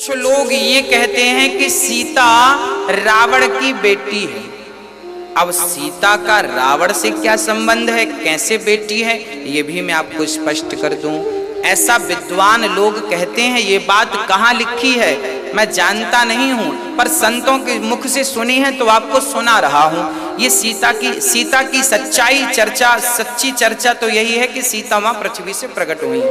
कुछ लोग ये कहते हैं कि सीता रावण की बेटी है। अब सीता का रावण से क्या संबंध है, कैसे बेटी है, ये भी मैं आपको स्पष्ट कर दूं। ऐसा विद्वान लोग कहते हैं। ये बात कहाँ लिखी है मैं जानता नहीं हूं, पर संतों के मुख से सुनी है तो आपको सुना रहा हूं। ये सीता की सच्ची चर्चा तो यही है कि सीता मां पृथ्वी से प्रकट हुई,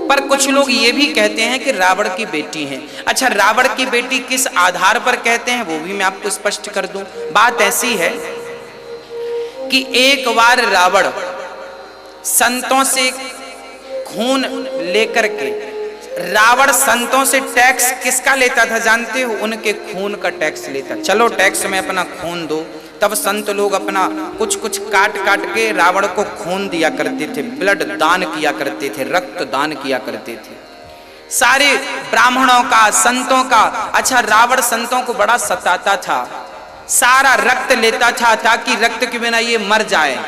पर कुछ लोग ये भी कहते हैं कि रावण की बेटी है। अच्छा, रावण की बेटी किस आधार पर कहते हैं वो भी मैं आपको स्पष्ट कर दूं। बात ऐसी है कि एक बार रावण संतों से खून लेकर के, रावण संतों से टैक्स किसका लेता था जानते हो? उनके खून का टैक्स लेता। चलो टैक्स में अपना खून दो। तब संत लोग अपना कुछ कुछ काट काट के रावण को खून दिया करते थे, ब्लड दान किया करते थे, रक्त दान किया करते थे, सारे ब्राह्मणों का, संतों का। अच्छा, रावण संतों को बड़ा सताता था, सारा रक्त लेता था ताकि रक्त के बिना ये मर जाए।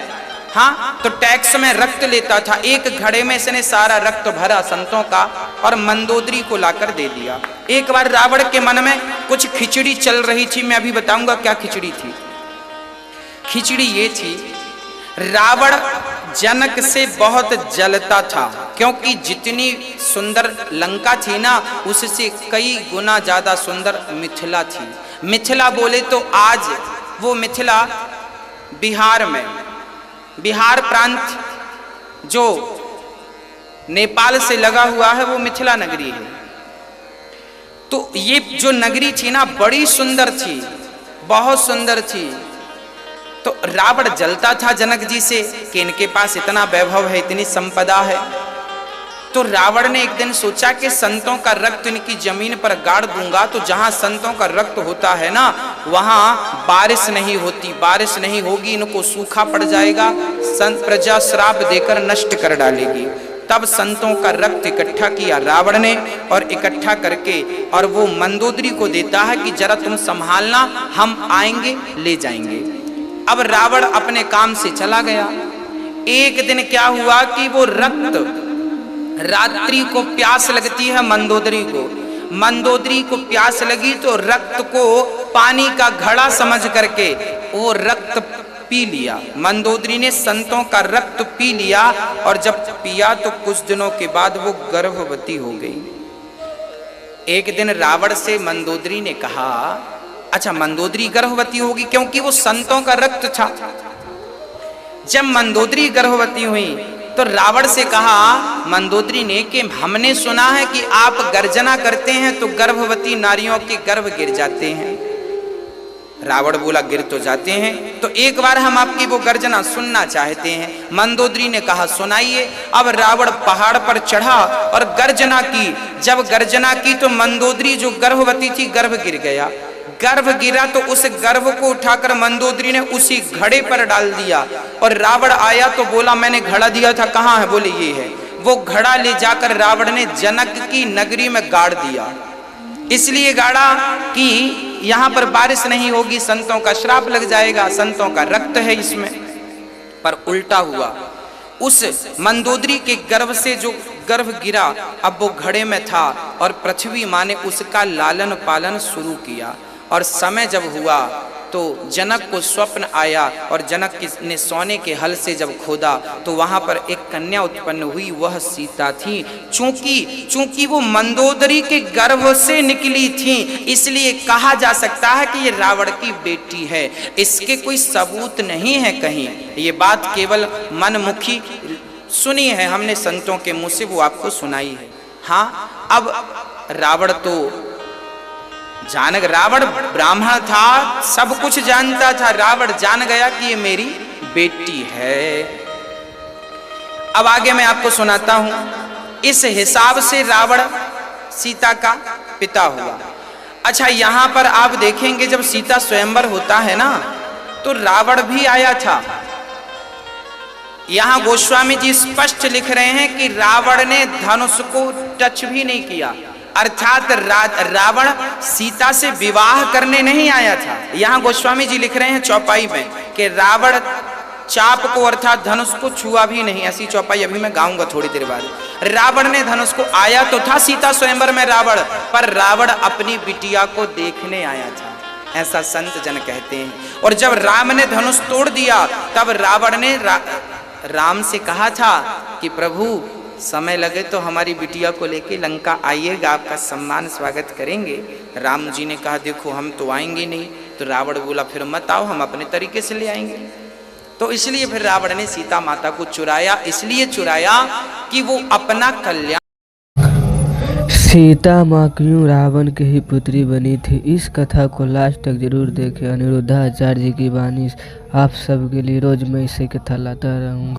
हाँ, तो टैक्स में रक्त लेता था। एक घड़े में इसने सारा रक्त भरा संतों का और मंदोदरी को लाकर दे दिया। एक बार रावण के मन में कुछ खिचड़ी चल रही थी, मैं अभी बताऊंगा क्या खिचड़ी थी। खिचड़ी ये थी, रावण जनक से बहुत जलता था, क्योंकि जितनी सुंदर लंका थी ना, उससे कई गुना ज्यादा सुंदर मिथिला थी। मिथिला बोले तो आज वो मिथिला बिहार में, बिहार प्रांत जो नेपाल से लगा हुआ है वो मिथिला नगरी है। तो ये जो नगरी थी ना बड़ी सुंदर थी, बहुत सुंदर थी। तो रावण जलता था जनक जी से कि इनके पास इतना वैभव है, इतनी संपदा है। तो रावण ने एक दिन सोचा कि संतों का रक्त इनकी जमीन पर गाड़ दूंगा, तो जहां संतों का रक्त होता है ना वहां बारिश नहीं होती, बारिश नहीं होगी, इनको सूखा पड़ जाएगा, संत प्रजा श्राप देकर नष्ट कर डालेगी। तब संतों का रक्त इकट्ठा किया रावण ने, और इकट्ठा करके और वो मंदोदरी को देता है कि जरा तुम संभालना, हम आएंगे ले जाएंगे। अब रावण अपने काम से चला गया। एक दिन क्या हुआ कि वो रक्त, रात्रि को प्यास लगती है मंदोदरी को प्यास लगी तो रक्त को पानी का घड़ा समझ करके वो रक्त पी लिया। मंदोदरी ने संतों का रक्त पी लिया, और जब पिया तो कुछ दिनों के बाद वो गर्भवती हो गई। एक दिन रावण से मंदोदरी ने कहा, अच्छा मंदोदरी गर्भवती होगी क्योंकि वो संतों का रक्त था। जब मंदोदरी गर्भवती हुई तो रावण से कहा मंदोदरी ने कि हमने सुना है कि आप गर्जना करते हैं तो गर्भवती नारियों के गर्भ गिर जाते हैं। रावण बोला गिर तो जाते हैं, तो एक बार हम आपकी वो गर्जना सुनना चाहते हैं। मंदोदरी ने कहा सुनाइए। अब रावण पहाड़ पर चढ़ा और गर्जना की। जब गर्जना की तो मंदोदरी जो गर्भवती थी गर्भ गिर गया। गर्भ गिरा तो उस गर्भ को उठाकर मंदोदरी ने उसी घड़े पर डाल दिया, और रावण आया तो बोला मैंने घड़ा दिया था, कहाँ है? बोले ये है। वो घड़ा ले जाकर रावण ने जनक की नगरी में गाड़ दिया। इसलिए गाड़ा कि यहाँ पर बारिश नहीं होगी, संतों का श्राप लग जाएगा, संतों का रक्त है इसमें। पर उल्टा हुआ, उस मंदोदरी के गर्भ से जो गर्भ गिरा अब वो घड़े में था, और पृथ्वी माँ ने उसका लालन पालन शुरू किया। और समय जब हुआ तो जनक को स्वप्न आया, और जनक ने सोने के हल से जब खोदा तो वहां पर एक कन्या उत्पन्न हुई, वह सीता थी। चूंकि वो मंदोदरी के गर्भ से निकली थी, इसलिए कहा जा सकता है कि ये रावण की बेटी है। इसके कोई सबूत नहीं है कहीं, ये बात केवल मनमुखी सुनी है हमने संतों के मुंह से, वो आपको सुनाई है। हाँ, अब रावण तो रावण ब्राह्मण था, सब कुछ जानता था। रावण जान गया कि ये मेरी बेटी है। अब आगे मैं आपको सुनाता हूं। इस हिसाब से रावण सीता का पिता हुआ। अच्छा, यहां पर आप देखेंगे जब सीता स्वयंवर होता है ना तो रावण भी आया था। यहां गोस्वामी जी स्पष्ट लिख रहे हैं कि रावण ने धनुष को टच भी नहीं किया, अर्थात रावण सीता से विवाह करने नहीं आया था। यहां गोस्वामी जी लिख रहे हैं चौपाई में कि रावण चाप को अर्थात धनुष को छुआ भी नहीं। ऐसी चौपाई अभी मैं गाऊंगा थोड़ी देर बाद। रावण ने धनुष को, आया तो था सीता स्वयंवर में रावण, पर रावण अपनी बिटिया को देखने आया था, ऐसा संत जन कहते हैं। और जब राम ने धनुष तोड़ दिया तब रावण ने राम से कहा था कि प्रभु समय लगे तो हमारी बिटिया को लेके लंका आइएगा, आपका सम्मान स्वागत करेंगे। राम जी ने कहा देखो हम तो आएंगे नहीं। तो रावण बोला फिर मत आओ, हम अपने तरीके से ले आएंगे। तो इसलिए फिर रावण ने सीता माता को चुराया, इसलिए चुराया कि वो अपना कल्याण। सीता माँ क्यों रावण की ही पुत्री बनी थी, इस कथा को लास्ट तक जरूर देखें। अनिरुद्धाचार्य जी की वाणी आप सबके लिए रोज मैं इसे कथा लाता रहूँगा।